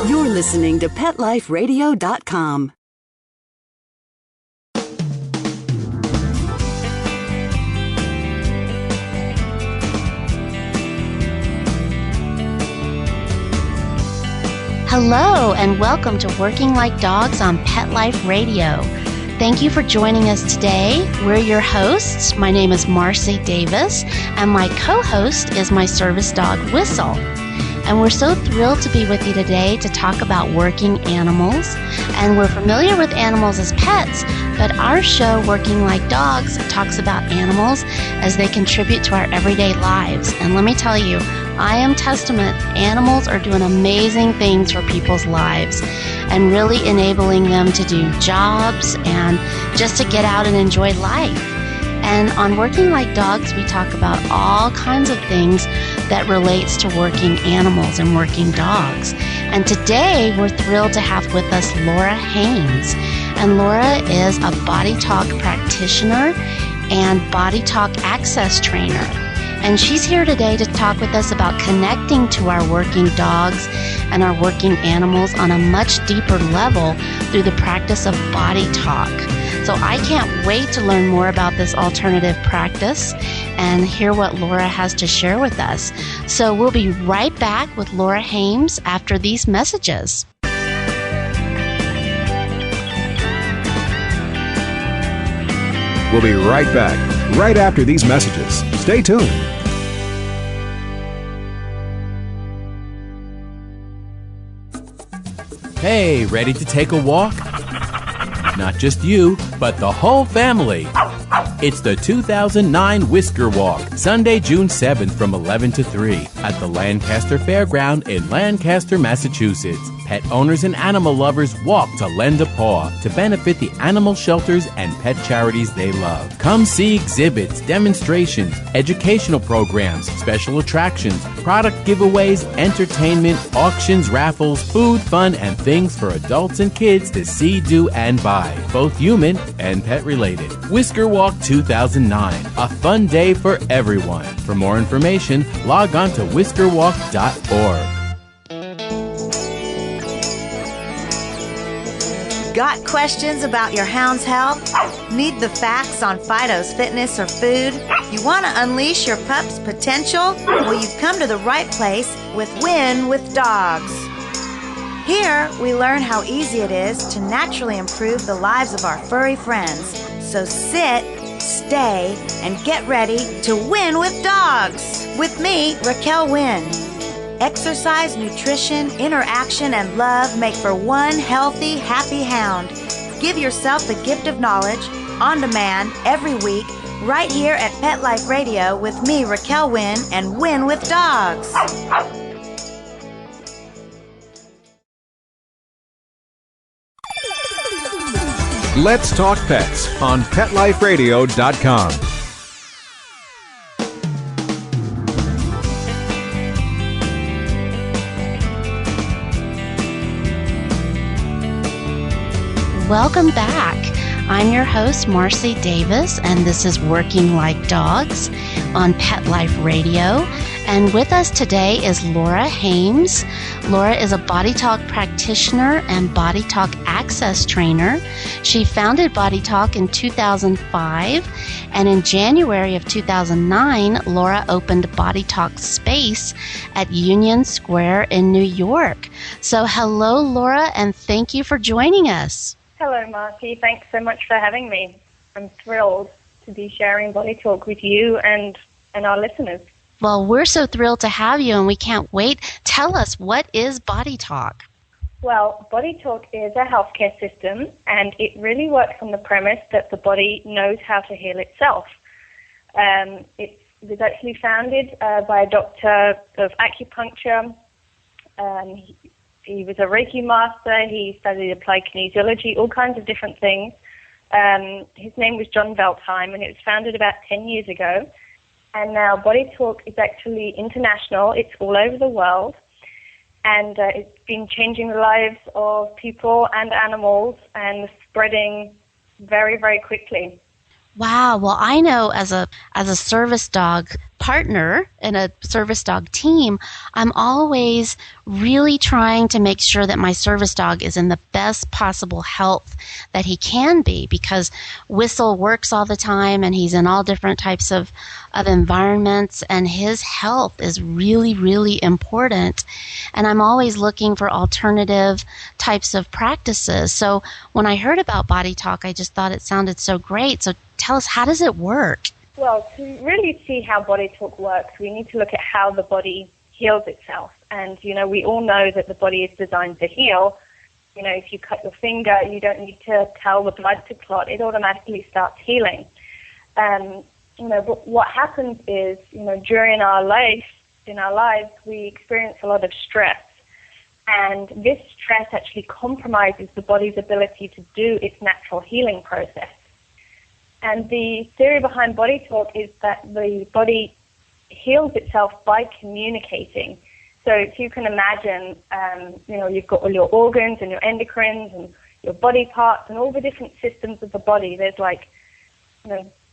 You're listening to PetLifeRadio.com. Hello, and welcome to Working Like Dogs on Pet Life Radio. Thank you for joining us today. We're your hosts. My name is Marcy Davis, and my co-host is my service dog, Whistle. And we're so thrilled to be with you today to talk about working animals. And we're familiar with animals as pets, but our show, Working Like Dogs, talks about animals as they contribute to our everyday lives. And let me tell you, I am testament. Animals are doing amazing things for people's lives and really enabling them to do jobs and just to get out and enjoy life. And on Working Like Dogs, we talk about all kinds of things that relates to working animals and working dogs. And today, we're thrilled to have with us Laura Haynes. And Laura is a BodyTalk practitioner and BodyTalk access trainer. And she's here today to talk with us about connecting to our working dogs and our working animals on a much deeper level through the practice of BodyTalk. So I can't wait to learn more about this alternative practice and hear what Laura has to share with us. So we'll be right back with Laura Haynes after these messages. We'll be right back, right after these messages. Stay tuned. Hey, ready to take a walk? Not just you, but the whole family. It's the 2009 Whisker Walk, Sunday, June 7th from 11 to 3 at the Lancaster Fairground in Lancaster, Massachusetts. Pet owners and animal lovers walk to lend a paw to benefit the animal shelters and pet charities they love. Come see exhibits, demonstrations, educational programs, special attractions, product giveaways, entertainment, auctions, raffles, food, fun, and things for adults and kids to see, do, and buy, both human and pet related. Whisker Walk 2009, a fun day for everyone. For more information, log on to whiskerwalk.org. Got questions about your hound's health? Need the facts on Fido's fitness or food? You want to unleash your pup's potential? Well, you've come to the right place with Win with Dogs. Here, we learn how easy it is to naturally improve the lives of our furry friends. So sit, stay, and get ready to win with dogs. With me, Raquel Wynn. Exercise, nutrition, interaction, and love make for one healthy, happy hound. Give yourself the gift of knowledge on demand every week right here at Pet Life Radio with me, Raquel Wynn, and Win with Dogs. Let's talk pets on PetLifeRadio.com. Welcome back. I'm your host, Marcy Davis, and this is Working Like Dogs on Pet Life Radio. And with us today is Laura Haynes. Laura is a BodyTalk practitioner and BodyTalk access trainer. She founded BodyTalk in 2005, and in January of 2009, Laura opened BodyTalk Space at Union Square in New York. So hello, Laura, and thank you for joining us. Hello, Marcy. Thanks so much for having me. I'm thrilled to be sharing BodyTalk with you and our listeners. Well, we're so thrilled to have you, and we can't wait. Tell us, what is BodyTalk? Well, BodyTalk is a healthcare system, and it really works on the premise that the body knows how to heal itself. It was actually founded by a doctor of acupuncture. He was a Reiki master. He studied applied kinesiology, all kinds of different things. His name was John Veltheim, and it was founded about 10 years ago. And now BodyTalk is actually international. It's all over the world. And it's been changing the lives of people and animals and spreading very, very quickly. Wow. Well, I know as a service dog partner in a service dog team, I'm always really trying to make sure that my service dog is in the best possible health that he can be, because Whistle works all the time and he's in all different types of environments, and his health is really, really important. And I'm always looking for alternative types of practices. So when I heard about BodyTalk, I just thought it sounded so great. So tell us, how does it work? Well, to really see how BodyTalk works, we need to look at how the body heals itself. And, we all know that the body is designed to heal. If you cut your finger, you don't need to tell the blood to clot. It automatically starts healing. But what happens is, during our lives, we experience a lot of stress. And this stress actually compromises the body's ability to do its natural healing process. And the theory behind BodyTalk is that the body heals itself by communicating. So if you can imagine, you've got all your organs and your endocrines and your body parts and all the different systems of the body. There's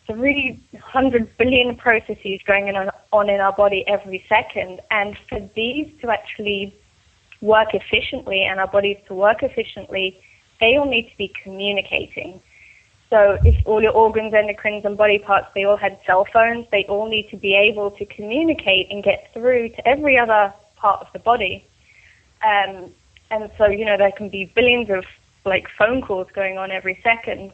300 billion processes going on in our body every second. And for these to actually work efficiently and our bodies to work efficiently, they all need to be communicating. So if all your organs, endocrines, and body parts, they all had cell phones, they all need to be able to communicate and get through to every other part of the body. And so, there can be billions of phone calls going on every second,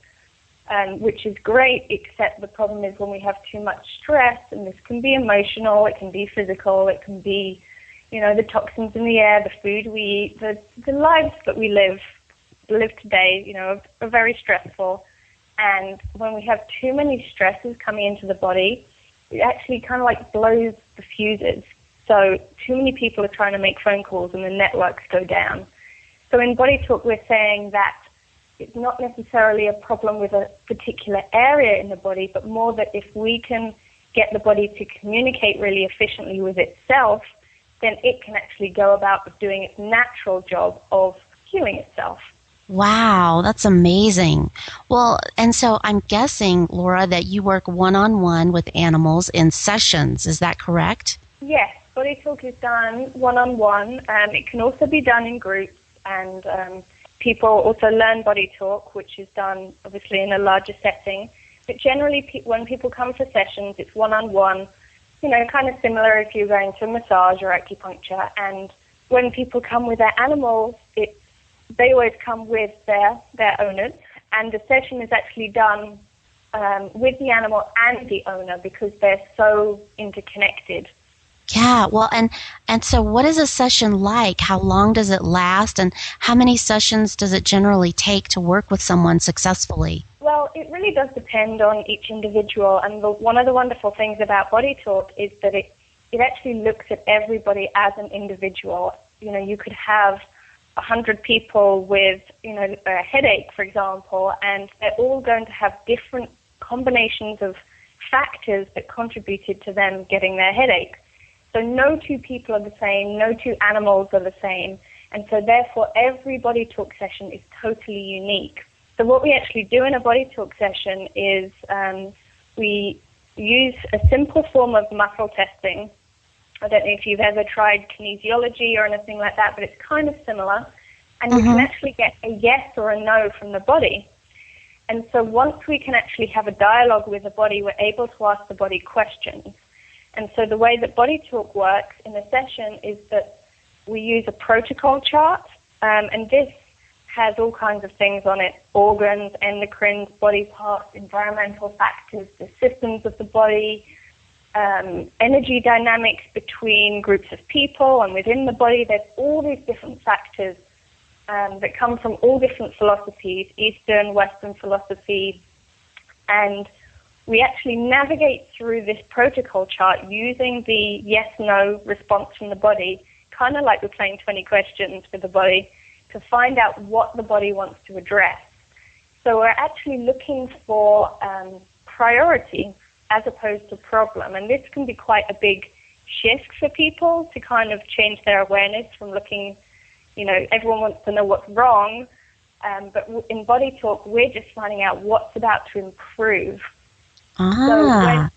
which is great, except the problem is when we have too much stress, and this can be emotional, it can be physical, it can be, the toxins in the air, the food we eat, the lives that we live today, are very stressful. And when we have too many stresses coming into the body, it actually kind of blows the fuses. So too many people are trying to make phone calls and the networks go down. So in BodyTalk, we're saying that it's not necessarily a problem with a particular area in the body, but more that if we can get the body to communicate really efficiently with itself, then it can actually go about doing its natural job of healing itself. Wow, that's amazing. Well, and so I'm guessing, Laura, that you work one-on-one with animals in sessions. Is that correct? Yes, BodyTalk is done one-on-one. It can also be done in groups, and people also learn BodyTalk, which is done obviously in a larger setting. But generally, when people come for sessions, it's one-on-one, kind of similar if you're going to a massage or acupuncture. And when people come with their animals, they always come with their owners, and the session is actually done with the animal and the owner because they're so interconnected. Yeah, well, and so what is a session like? How long does it last, and how many sessions does it generally take to work with someone successfully? Well, it really does depend on each individual, and one of the wonderful things about BodyTalk is that it actually looks at everybody as an individual. You could have 100 people with, a headache, for example, and they're all going to have different combinations of factors that contributed to them getting their headache. So no two people are the same, no two animals are the same, and so therefore every BodyTalk session is totally unique. So what we actually do in a BodyTalk session is we use a simple form of muscle testing. I don't know if you've ever tried kinesiology or anything like that, but it's kind of similar. And you can actually get a yes or a no from the body. And so once we can actually have a dialogue with the body, we're able to ask the body questions. And so the way that BodyTalk works in a session is that we use a protocol chart, and this has all kinds of things on it: organs, endocrines, body parts, environmental factors, the systems of the body, energy dynamics between groups of people and within the body. There's all these different factors that come from all different philosophies, Eastern, Western philosophy, and we actually navigate through this protocol chart using the yes-no response from the body, kind of like we're playing 20 questions with the body, to find out what the body wants to address. So we're actually looking for priority as opposed to problem, and this can be quite a big shift for people to kind of change their awareness from looking, everyone wants to know what's wrong, but in BodyTalk, we're just finding out what's about to improve. Ah.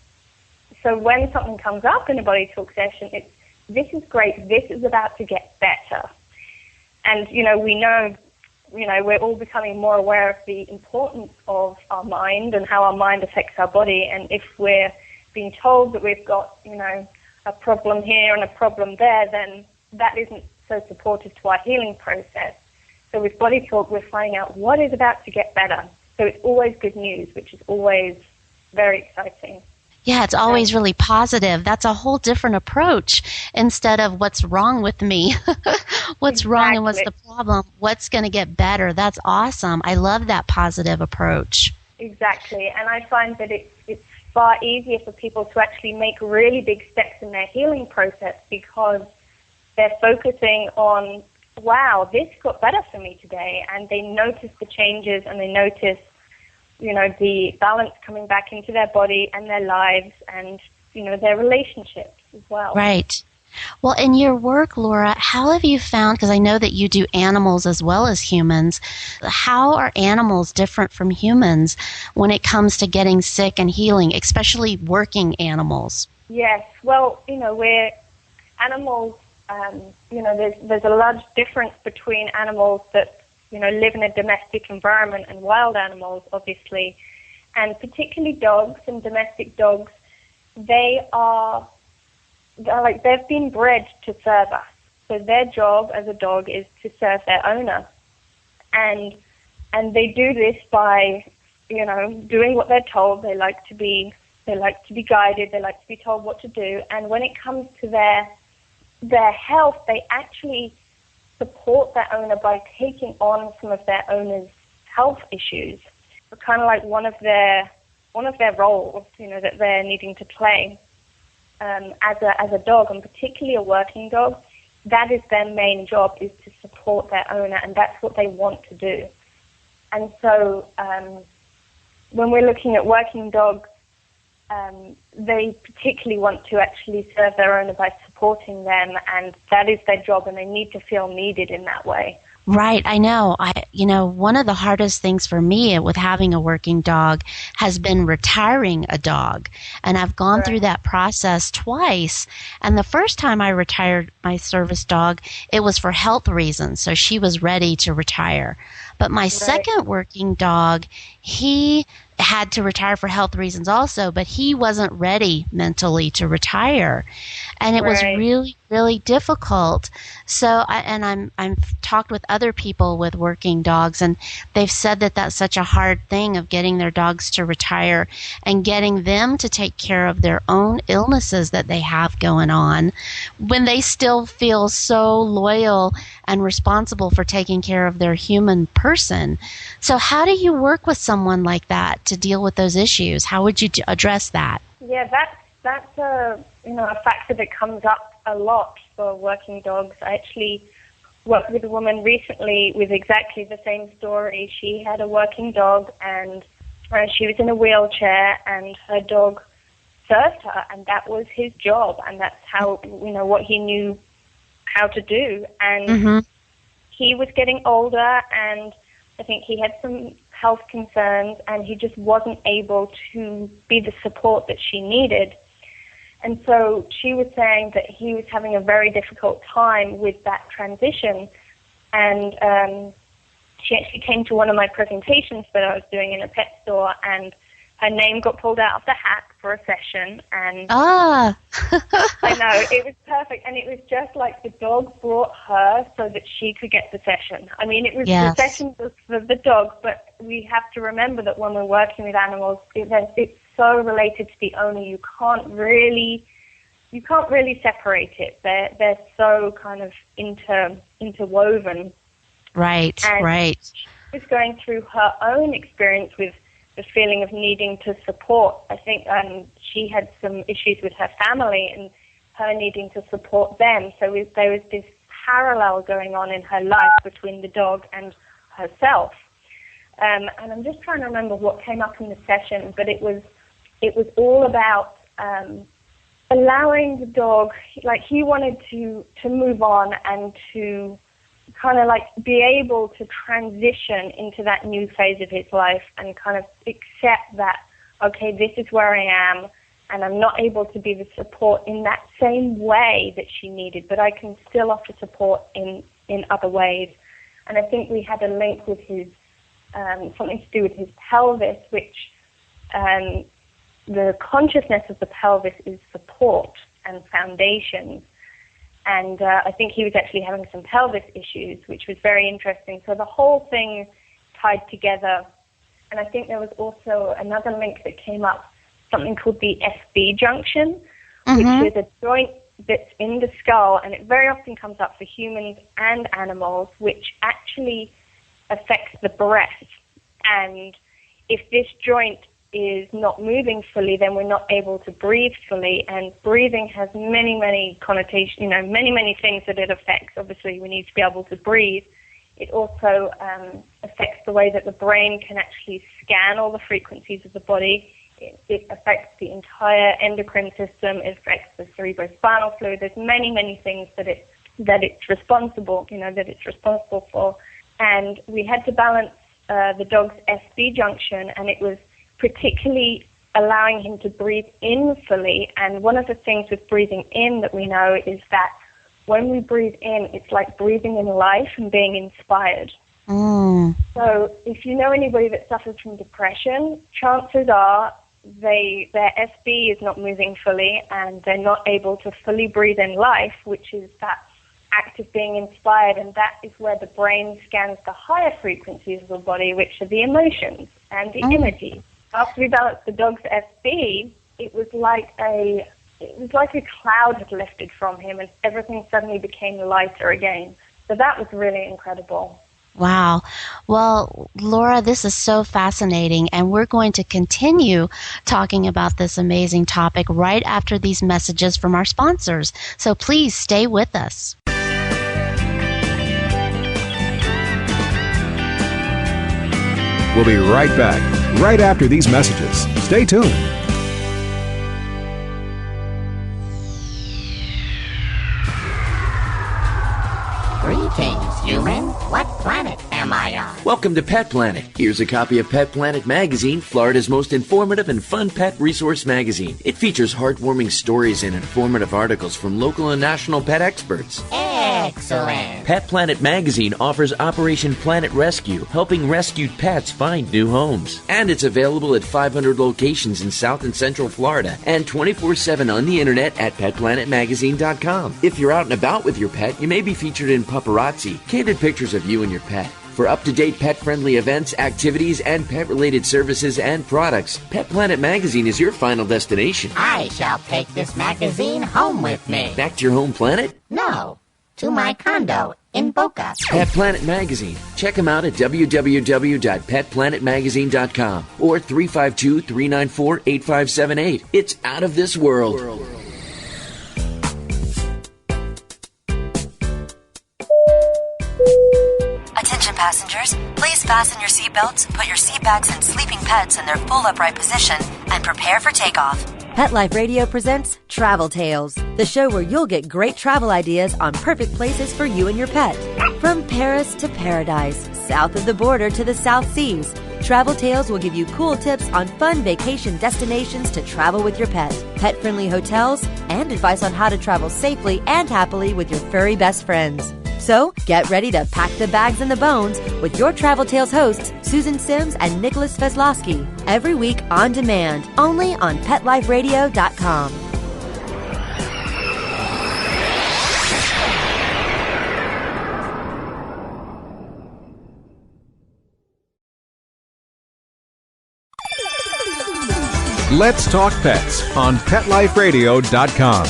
So when something comes up in a body talk session, it's, this is great, this is about to get better. And, we know, we're all becoming more aware of the importance of our mind and how our mind affects our body. And if we're being told that we've got, a problem here and a problem there, then that isn't so supportive to our healing process. So with Body Talk, we're finding out what is about to get better. So it's always good news, which is always very exciting. Yeah, it's always really positive. That's a whole different approach instead of what's wrong with me. What's wrong and what's the problem? What's going to get better? That's awesome. I love that positive approach. Exactly. And I find that it's far easier for people to actually make really big steps in their healing process because they're focusing on, wow, this got better for me today. And they notice the changes and they notice the balance coming back into their body and their lives and, their relationships as well. Right. Well, in your work, Laura, how have you found, because I know that you do animals as well as humans, how are animals different from humans when it comes to getting sick and healing, especially working animals? Yes. Well, we're animals, there's a large difference between animals that live in a domestic environment and wild animals, obviously. And particularly dogs and domestic dogs, they've been bred to serve us. So their job as a dog is to serve their owner. And they do this by, doing what they're told. They like to be guided. They like to be told what to do. And when it comes to their health, they actually support their owner by taking on some of their owner's health issues. So kind of like one of their roles, that they're needing to play as a dog, and particularly a working dog. That is their main job, is to support their owner, and that's what they want to do. And so when we're looking at working dogs, they particularly want to actually serve their owner by supporting them, and that is their job, and they need to feel needed in that way. Right, I know. One of the hardest things for me with having a working dog has been retiring a dog. And I've gone through that process twice. And the first time I retired my service dog, it was for health reasons. So she was ready to retire. But my second working dog, he had to retire for health reasons also, but he wasn't ready mentally to retire. And it was really, really difficult. So, I've talked with other people with working dogs, and they've said that that's such a hard thing of getting their dogs to retire and getting them to take care of their own illnesses that they have going on when they still feel so loyal and responsible for taking care of their human person. So how do you work with someone like that to deal with those issues? How would you address that? Yeah, that's a factor that comes up a lot for working dogs. I actually worked with a woman recently with exactly the same story. She had a working dog, and she was in a wheelchair, and her dog served her, and that was his job, and that's how, what he knew how to do. And he was getting older, and I think he had some health concerns, and he just wasn't able to be the support that she needed. And so she was saying that he was having a very difficult time with that transition. And she actually came to one of my presentations that I was doing in a pet store, and her name got pulled out of the hat for a session. And I know, it was perfect. And it was just like the dog brought her so that she could get the session. I mean, it was the session was for the dog, but we have to remember that when we're working with animals, it's so related to the owner. You can't really separate it. They're so kind of interwoven. Right, and right. She was going through her own experience with the feeling of needing to support. I think she had some issues with her family and her needing to support them. So there was this parallel going on in her life between the dog and herself. And I'm just trying to remember what came up in the session, but it was all about allowing the dog, like he wanted to move on and to kind of like be able to transition into that new phase of his life and kind of accept that okay, this is where I am, and I'm not able to be the support in that same way that she needed, but I can still offer support in other ways. And I think we had a link with his, something to do with his pelvis, which the consciousness of the pelvis is support and foundations. And I think he was actually having some pelvis issues, which was very interesting. So the whole thing tied together. And I think there was also another link that came up, something called the SB junction, which is a joint that's in the skull, and it very often comes up for humans and animals, which actually affects the breath. And if this joint is not moving fully, then we're not able to breathe fully. And breathing has many, many connotations, many things that it affects. Obviously, we need to be able to breathe. It also affects the way that the brain can actually scan all the frequencies of the body. It affects the entire endocrine system. It affects the cerebrospinal fluid. There's many, many things that it's responsible for. And we had to balance the dog's SB junction, and it was particularly allowing him to breathe in fully. And one of the things with breathing in that we know is that when we breathe in, it's like breathing in life and being inspired. So if you know anybody that suffers from depression, chances are their SB is not moving fully and they're not able to fully breathe in life, which is that act of being inspired. And that is where the brain scans the higher frequencies of the body, which are the emotions and the energy. After we balanced the dog's SB, it was like a cloud had lifted from him and everything suddenly became lighter again. So that was really incredible. Wow. Well, Laura, this is so fascinating, and we're going to continue talking about this amazing topic right after these messages from our sponsors. So please stay with us. We'll be right back, right after these messages. Stay tuned. Greetings, human. What planet am I on? Welcome to Pet Planet. Here's a copy of Pet Planet Magazine, Florida's most informative and fun pet resource magazine. It features heartwarming stories and informative articles from local and national pet experts. Excellent. Pet Planet Magazine offers Operation Planet Rescue, helping rescued pets find new homes. And it's available at 500 locations in South and Central Florida and 24/7 on the internet at petplanetmagazine.com. If you're out and about with your pet, you may be featured in Paparazzi, candid pictures of you and your pet. For up-to-date pet-friendly events, activities, and pet-related services and products, Pet Planet Magazine is your final destination. I shall take this magazine home with me. Back to your home planet? No, to my condo in Boca. Pet Planet Magazine. Check them out at www.petplanetmagazine.com or 352-394-8578. It's out of this world. Attention passengers, please fasten your seatbelts, put your seat bags and sleeping pets in their full upright position, and prepare for takeoff. Pet Life Radio presents Travel Tales, the show where you'll get great travel ideas on perfect places for you and your pet. From Paris to paradise, south of the border to the South Seas, Travel Tales will give you cool tips on fun vacation destinations to travel with your pet, pet-friendly hotels, and advice on how to travel safely and happily with your furry best friends. So, get ready to pack the bags and the bones with your Travel Tales hosts, Susan Sims and Nicholas Veslowski, every week on demand, only on PetLifeRadio.com. Let's Talk Pets on PetLifeRadio.com.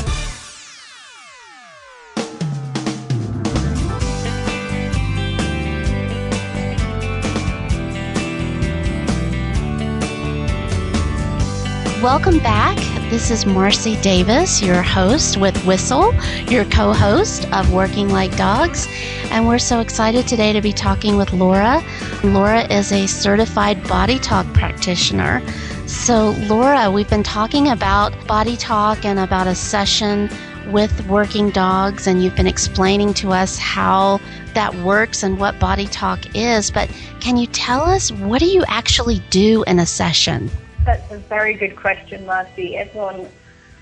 Welcome back. This is Marcy Davis, your host with Whistle, your co-host of Working Like Dogs. And we're so excited today to be talking with Laura. Laura is a certified BodyTalk practitioner. So Laura, we've been talking about BodyTalk and about a session with working dogs, and you've been explaining to us how that works and what BodyTalk is. But can you tell us, what do you actually do in a session? That's a very good question, Marcy. Everyone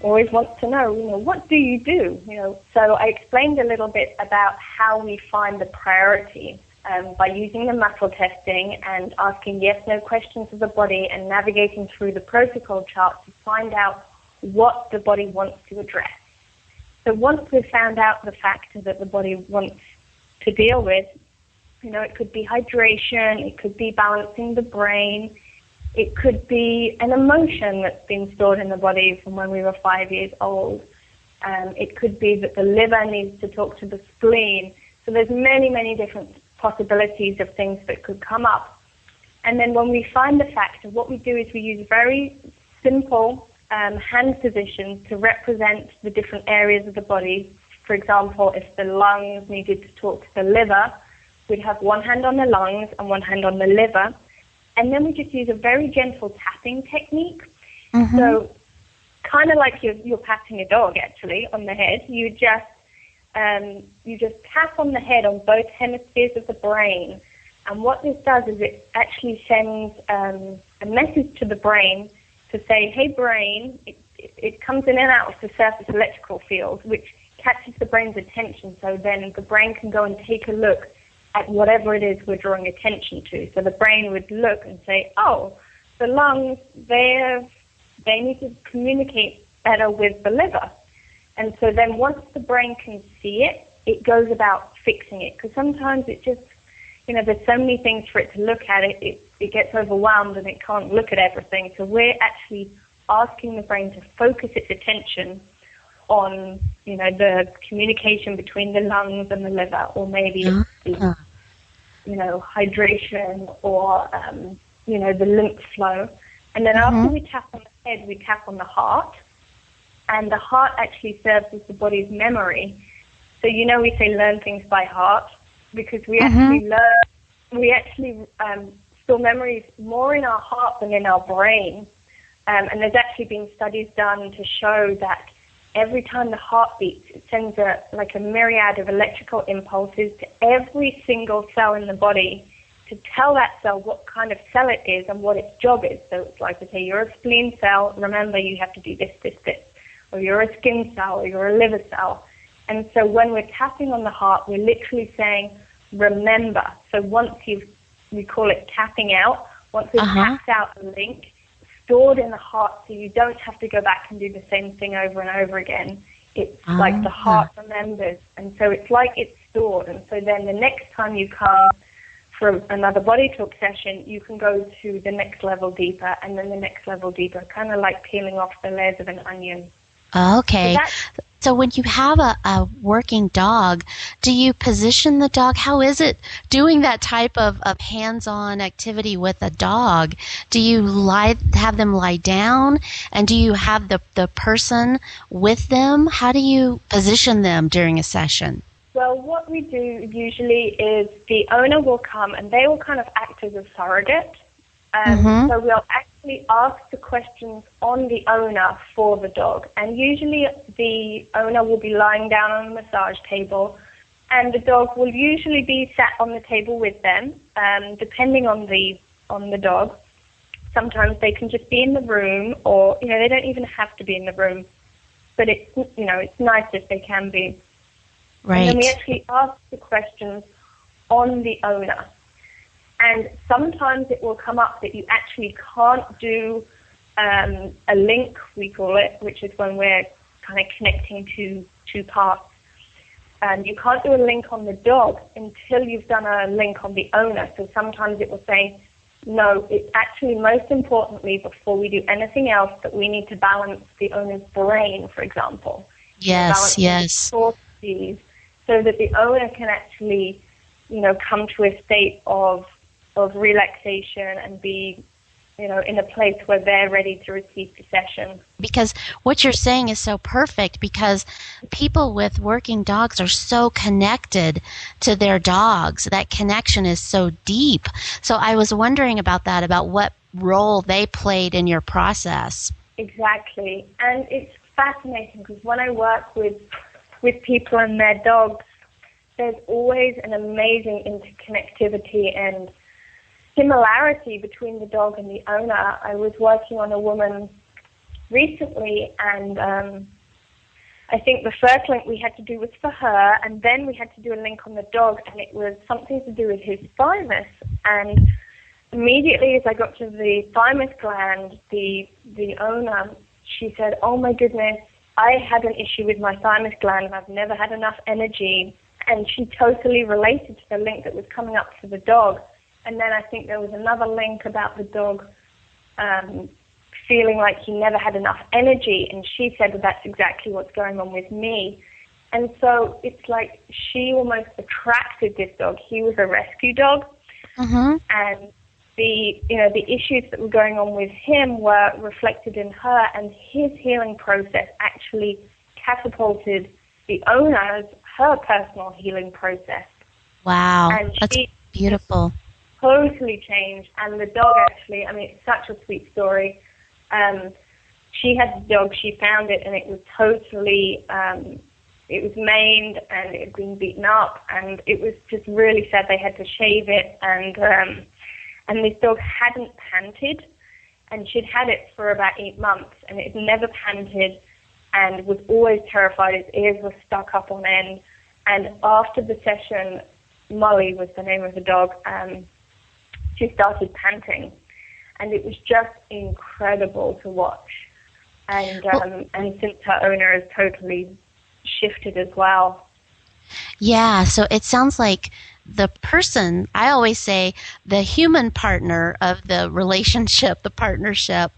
always wants to know, what do you do? So I explained a little bit about how we find the priority by using the muscle testing and asking yes/no questions of the body and navigating through the protocol chart to find out what the body wants to address. So once we've found out the factor that the body wants to deal with, it could be hydration, it could be balancing the brain, it could be an emotion that's been stored in the body from when we were 5 years old. It could be that the liver needs to talk to the spleen. So there's many, many different possibilities of things that could come up. And then when we find the factor, what we do is we use very simple hand positions to represent the different areas of the body. For example, if the lungs needed to talk to the liver, we'd have one hand on the lungs and one hand on the liver. And then we just use a very gentle tapping technique. Mm-hmm. So kind of like you're patting a dog, actually, on the head. You just tap on the head on both hemispheres of the brain. And what this does is it actually sends a message to the brain to say, hey, brain, it comes in and out of the surface electrical field, which catches the brain's attention. So then the brain can go and take a look at whatever it is we're drawing attention to. So the brain would look and say, oh, the lungs, they need to communicate better with the liver. And so then once the brain can see it, it goes about fixing it. Because sometimes it just, there's so many things for it to look at, it gets overwhelmed and it can't look at everything. So we're actually asking the brain to focus its attention on, the communication between the lungs and the liver, or maybe it's the, hydration or, the lymph flow. And then after we tap on the head, we tap on the heart. And the heart actually serves as the body's memory. So, we say learn things by heart because we actually store memories more in our heart than in our brain. And there's actually been studies done to show that every time the heart beats, it sends a myriad of electrical impulses to every single cell in the body to tell that cell what kind of cell it is and what its job is. So it's like, okay, you're a spleen cell, remember you have to do this, this, this. Or you're a skin cell, or you're a liver cell. And so when we're tapping on the heart, we're literally saying, remember. So once we call it tapping out, once we've tapped out a link, stored in the heart so you don't have to go back and do the same thing over and over again. It's like the heart remembers. And so it's like it's stored. And so then the next time you come for another BodyTalk session, you can go to the next level deeper and then the next level deeper, kind of like peeling off the layers of an onion. Okay. So when you have a working dog, do you position the dog? How is it doing that type of hands-on activity with a dog? Do you have them lie down, and do you have the person with them? How do you position them during a session? Well, what we do usually is the owner will come and they will kind of act as a surrogate. So we'll actually ask the questions on the owner for the dog. And usually the owner will be lying down on a massage table and the dog will usually be sat on the table with them, depending on the dog. Sometimes they can just be in the room or, they don't even have to be in the room. But it's, it's nice if they can be. Right. And then we actually ask the questions on the owner. And sometimes it will come up that you actually can't do a link, we call it, which is when we're kind of connecting two parts. And you can't do a link on the dog until you've done a link on the owner. So sometimes it will say, no, it's actually most importantly, before we do anything else, that we need to balance the owner's brain, for example. Yes. So that the owner can actually, come to a state of relaxation and be, in a place where they're ready to receive the session. Because what you're saying is so perfect, because people with working dogs are so connected to their dogs. That connection is so deep. So I was wondering about that, about what role they played in your process. Exactly. And it's fascinating because when I work with people and their dogs, there's always an amazing interconnectivity and similarity between the dog and the owner. I was working on a woman recently, and I think the first link we had to do was for her, and then we had to do a link on the dog, and it was something to do with his thymus. And immediately as I got to the thymus gland, the owner, she said, "Oh my goodness, I had an issue with my thymus gland, and I've never had enough energy." And she totally related to the link that was coming up for the dog. And then I think there was another link about the dog feeling like he never had enough energy. And she said, well, that's exactly what's going on with me. And so it's like she almost attracted this dog. He was a rescue dog. And the issues that were going on with him were reflected in her, and his healing process actually catapulted the owner's, her personal healing process. Wow, and that's beautiful. Totally changed. And the dog actually, I mean, it's such a sweet story. She had the dog, she found it, and it was totally, it was maimed, and it had been beaten up, and it was just really sad. They had to shave it, and this dog hadn't panted, and she'd had it for about 8 months, and it had never panted, and was always terrified. Its ears were stuck up on end. And after the session, Molly was the name of the dog, she started panting. And it was just incredible to watch. And since her owner has totally shifted as well. Yeah, so it sounds like the person, I always say the human partner of the relationship, the partnership,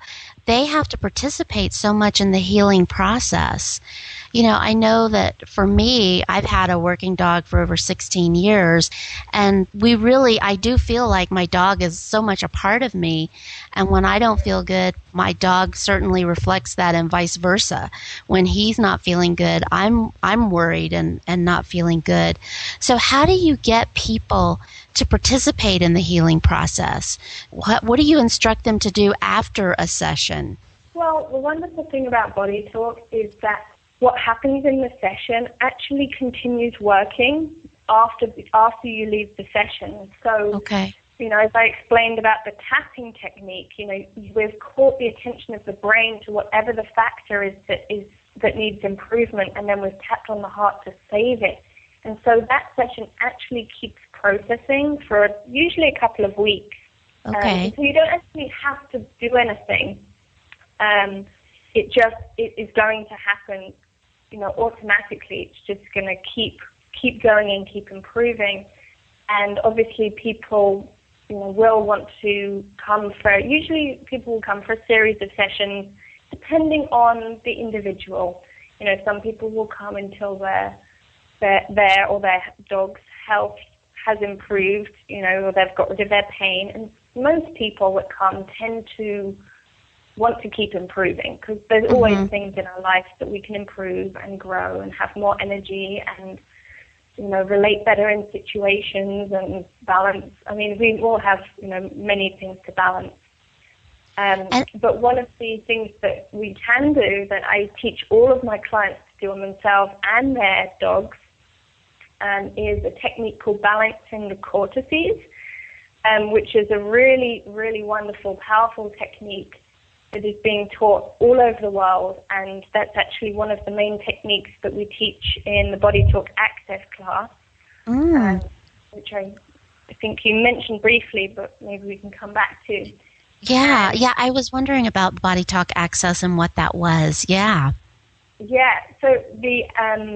they have to participate so much in the healing process. You know, I know that for me, I've had a working dog for over 16 years, and I do feel like my dog is so much a part of me. And when I don't feel good, my dog certainly reflects that, and vice versa. When he's not feeling good, I'm worried and not feeling good. So how do you get people to participate in the healing process? What do you instruct them to do after a session? Well, the wonderful thing about BodyTalk is that what happens in the session actually continues working after you leave the session. So, you know, as I explained about the tapping technique, you know, we've caught the attention of the brain to whatever the factor is that needs improvement, and then we've tapped on the heart to save it. And so that session actually keeps processing for usually a couple of weeks. So you don't actually have to do anything. It is going to happen, you know, automatically. It's just going to keep going and keep improving. And obviously people, you know, will want to come usually people will come for a series of sessions depending on the individual. You know, some people will come until their dog's health has improved, you know, or they've got rid of their pain. And most people that come tend to want to keep improving, because there's always things in our life that we can improve and grow and have more energy and, you know, relate better in situations and balance. I mean, we all have, you know, many things to balance. But one of the things that we can do, that I teach all of my clients to do on themselves and their dogs, is a technique called balancing the cortices, which is a really, really wonderful, powerful technique that is being taught all over the world. And that's actually one of the main techniques that we teach in the BodyTalk Access class, which I think you mentioned briefly, but maybe we can come back to. Yeah, I was wondering about BodyTalk Access and what that was. Yeah, so the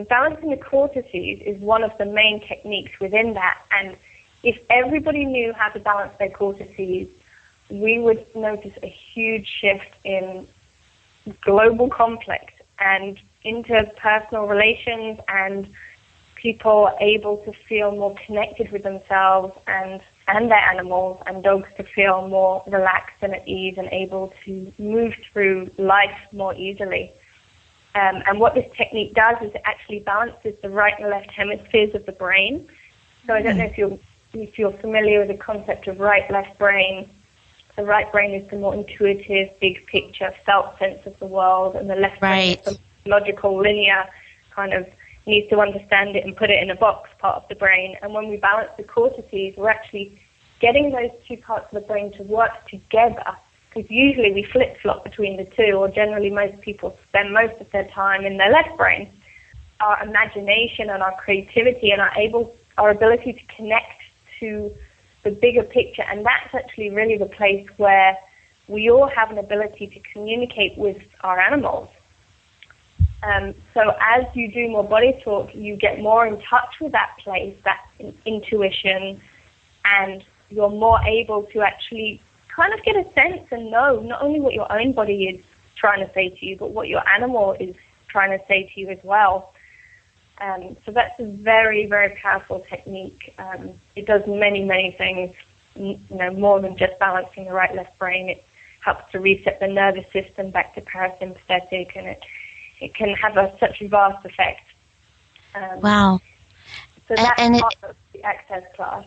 balancing the cortices is one of the main techniques within that. And if everybody knew how to balance their cortices, we would notice a huge shift in global conflict and interpersonal relations, and people are able to feel more connected with themselves and their animals, and dogs to feel more relaxed and at ease and able to move through life more easily. And what this technique does is it actually balances the right and left hemispheres of the brain. So I don't know if you're familiar with the concept of right-left brain. The right brain is the more intuitive, big picture, felt sense of the world, and the left brain is the logical, linear, kind of needs to understand it and put it in a box part of the brain. And when we balance the cortices, we're actually getting those two parts of the brain to work together, because usually we flip-flop between the two, or generally most people spend most of their time in their left brain. Our imagination and our creativity and our ability to connect to the bigger picture, and that's actually really the place where we all have an ability to communicate with our animals. So as you do more body talk, you get more in touch with that place, that intuition, and you're more able to actually kind of get a sense and know not only what your own body is trying to say to you, but what your animal is trying to say to you as well. So that's a very, very powerful technique. It does many, many things, more than just balancing the right-left brain. It helps to reset the nervous system back to parasympathetic, and it can have such a vast effect. Wow. So that's part of the Access class.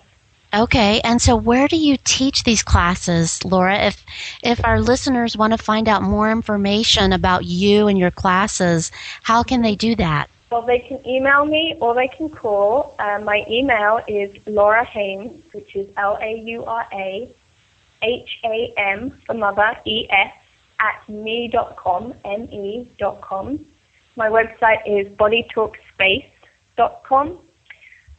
Okay, and so where do you teach these classes, Laura? If our listeners want to find out more information about you and your classes, how can they do that? Well, they can email me or they can call. My email is Laura Hames, which is LauraHam for mother, ES, @me.com, me.com. My website is bodytalkspace.com.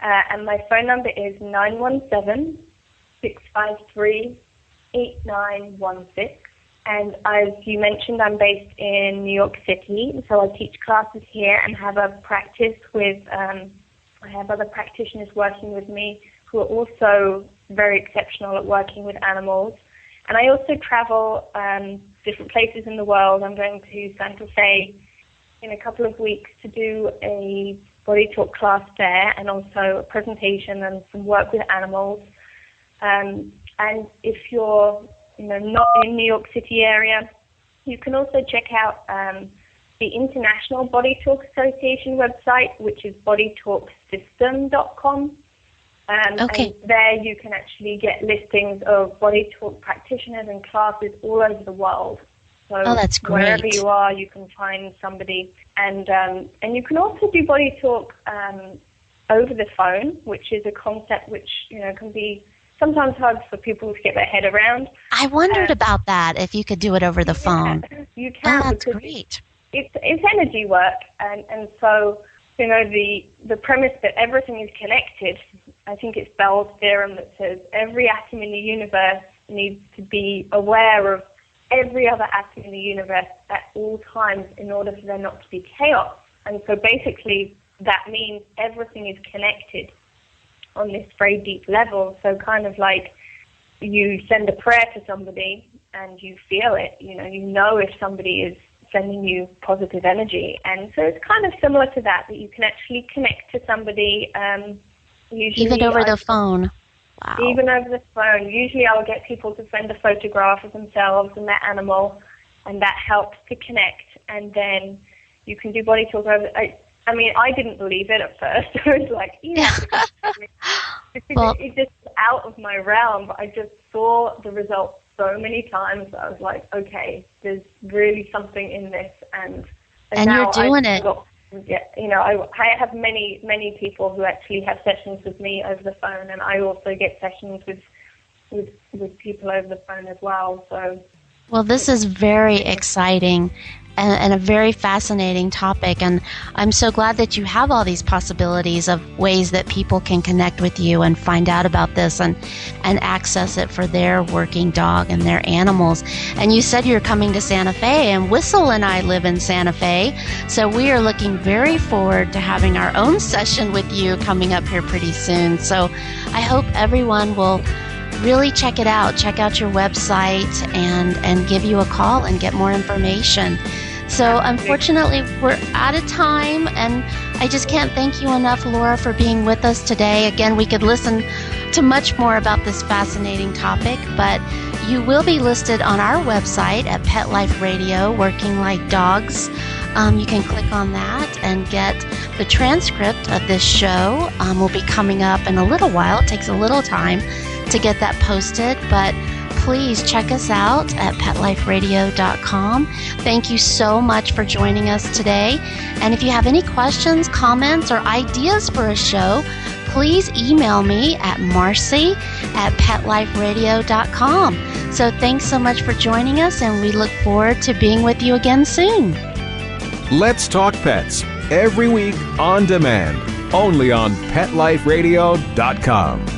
And my phone number is 917-653-8916. And as you mentioned, I'm based in New York City, so I teach classes here and have a practice with, I have other practitioners working with me who are also very exceptional at working with animals. And I also travel different places in the world. I'm going to Santa Fe in a couple of weeks to do a body talk class there, and also a presentation and some work with animals. And if you're not in New York City area, you can also check out the International Body Talk Association website, which is bodytalksystem.com. Okay. And there you can actually get listings of body talk practitioners and classes all over the world. So that's great. Wherever you are, you can find somebody. And you can also do body talk over the phone, which is a concept which can be sometimes hard for people to get their head around. I wondered about that, if you could do it over the phone. You can. Oh, that's great. It's energy work, and so the premise that everything is connected. I think it's Bell's theorem that says every atom in the universe needs to be aware of every other atom in the universe at all times in order for there not to be chaos. And so basically that means everything is connected on this very deep level. So kind of like you send a prayer to somebody and you feel it, you know if somebody is sending you positive energy. And so it's kind of similar to that you can actually connect to somebody usually even over the phone. Wow. Even over the phone. Usually I'll get people to send a photograph of themselves and their animal, and that helps to connect. And then you can do body talk over. I didn't believe it at first. I was like, it's just out of my realm. But I just saw the results so many times that I was like, okay, there's really something in this. And you're doing it. I have many people who actually have sessions with me over the phone, and I also get sessions with people over the phone as well. So, well, this is very exciting and a very fascinating topic, and I'm so glad that you have all these possibilities of ways that people can connect with you and find out about this and access it for their working dog and their animals. And you said you're coming to Santa Fe, and Whistle and I live in Santa Fe, so we are looking very forward to having our own session with you coming up here pretty soon. So I hope everyone will really check it out. Check out your website and give you a call and get more information. So unfortunately, we're out of time, and I just can't thank you enough, Laura, for being with us today. Again, we could listen to much more about this fascinating topic, but you will be listed on our website at Pet Life Radio, Working Like Dogs. You can click on that and get the transcript of this show. Will be coming up in a little while. It takes a little time to get that posted, but please check us out at PetLifeRadio.com. Thank you so much for joining us today. And if you have any questions, comments, or ideas for a show, please email me at marcy@petliferadio.com. So thanks so much for joining us, and we look forward to being with you again soon. Let's Talk Pets, every week on demand, only on PetLifeRadio.com.